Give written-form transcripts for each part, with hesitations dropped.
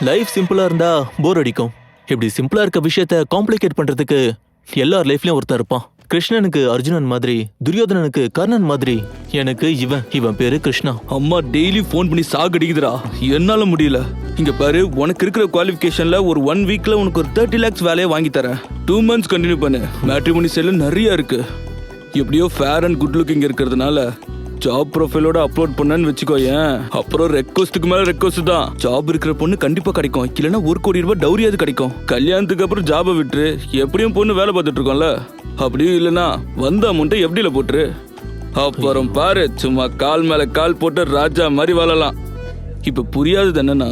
Life சிம்பிளா இருந்தா போர் அடிக்கும். இப்படி சிம்பிளா இருக்க விஷயத்த காம்ப்ளிகேட் பண்றதுக்கு எல்லார் லைஃப்லயும் ஒருத்தர் இருப்பான். கிருஷ்ணனுக்கு அர்ஜுனன் மாதிரி, துரியோதனனுக்கு கர்ணன் மாதிரி, எனக்கு இவன் பேரு கிருஷ்ணா. அம்மா டெய்லி ஃபோன் பண்ணி சாகடிக்குதுடா, என்னால முடியல. இங்க பாரு, உனக்கு இருக்கிற குவாலிஃபிகேஷன்ல ஒரு 1 வீக்ல உனக்கு ஒரு 30 lakhs வேலையை வாங்கி தரேன். 2 months கண்டினியூ பண்ணு. மேட்ரிமோனி செல்லு நிறைய இருக்கு. எப்படியோ ஃபேர் அண்ட் குட் லுக்கிங் இருக்கிறதுனால ஜாப் ப்ரொஃபைலோட அப்லோட் பண்ணன்னு வச்சுக்கோயேன். அப்புறம் ரெக்வஸ்ட்டுக்கு மேல ரெக்வஸ்ட் தான். ஜாப் இருக்கிற பொண்ணு கண்டிப்பா கிடைக்கும், இல்லைன்னா 1 கோடி ரூபாய் டவுரியாவது கிடைக்கும். கல்யாணத்துக்கு அப்புறம் ஜாபை விட்டுரு, எப்படியும் பொண்ணு வேலை பார்த்துட்டு இருக்கோம்ல. அப்படியும் இல்லைன்னா வந்த அமௌண்ட்டை எப்படில போட்டுரு. அப்புறம் பாரு, சும்மா கால் மேல கால் போட்டு ராஜா மாதிரி வாழலாம். இப்ப புரியாதது என்னன்னா,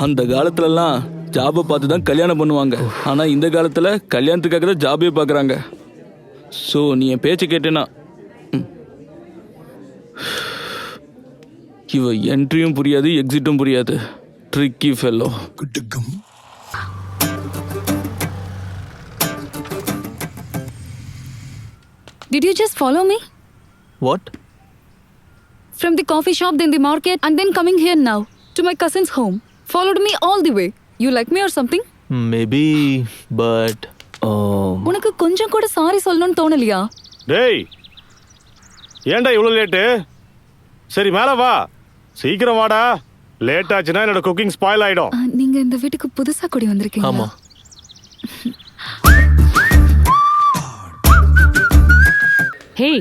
அந்த காலத்துலலாம் ஜாபை பார்த்து தான் கல்யாணம் பண்ணுவாங்க. ஆனா இந்த காலத்துல கல்யாணத்துக்காக தான் ஜாபே பார்க்குறாங்க. ஸோ நீ என் பேச்சு கேட்டேன்னா இவ என்ட்ரியும் புரியாது, எக்ஸிட்டும் புரியாது. Tricky fellow. Did you just follow me? What? From the coffee shop, then the market, and then coming here now to my cousin's home. Followed me all the way. You like me or something? Maybe, but உனக்கு கொஞ்சம் கூட sorry சொல்லணும்னு தோணலையா? டேய், ஏன்டா இவ்வளோ late? சரி மேலே வா, சீக்கிரம் வாடா. லேட் ஆச்சுன்னா என்னோட குக்கிங் ஸ்பாயில் ஆயிடும். நீங்க இந்த வீட்டுக்கு புதுசா கூடி வந்திருக்கீங்க. ஆமா. ஹே,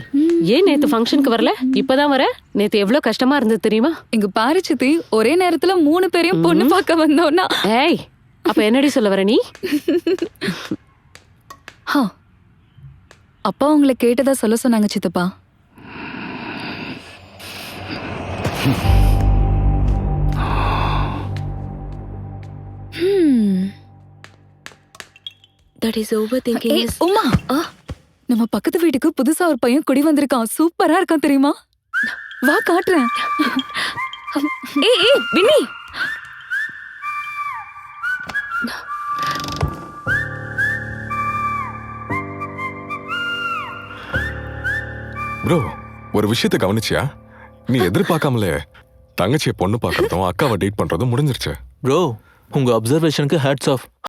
ஏன் நேத்து ஃபங்க்ஷனுக்கு வரல? இப்பதான் வர? நேத்து எவ்வளவு கஷ்டமா இருந்தது தெரியுமா? எங்க பாரு சித்தி, ஒரே நேரத்துல 3 பேரையும் பொண்ணு பார்க்க வந்தோம்னா. ஏய், அப்ப என்னடி சொல்ல வர நீ? அப்பா உங்களை கேட்டதா சொல்ல சொன்னாங்க சித்தப்பா. That is overthinking. உமா, நம்ம பக்கத்து வீட்டுக்கு புதுசா ஒரு பையன் குடி வந்திருக்கான். சூப்பரா இருக்கான் தெரியுமா? வா காட்டுறேன். ஏய் வின்னி, ப்ரோ, ஒரு விஷயத்தை கவனிச்சியா? நீ எதிர்பார்க்காமலே தங்கச்சியை பொண்ணு பார்க்கறதும் அக்காவை டேட் பண்றதும் முடிஞ்சிருச்சு. ப்ரோ, உங்க அப்சர்வேஷனுக்கு ஹேட்ஸ் ஆஃப்.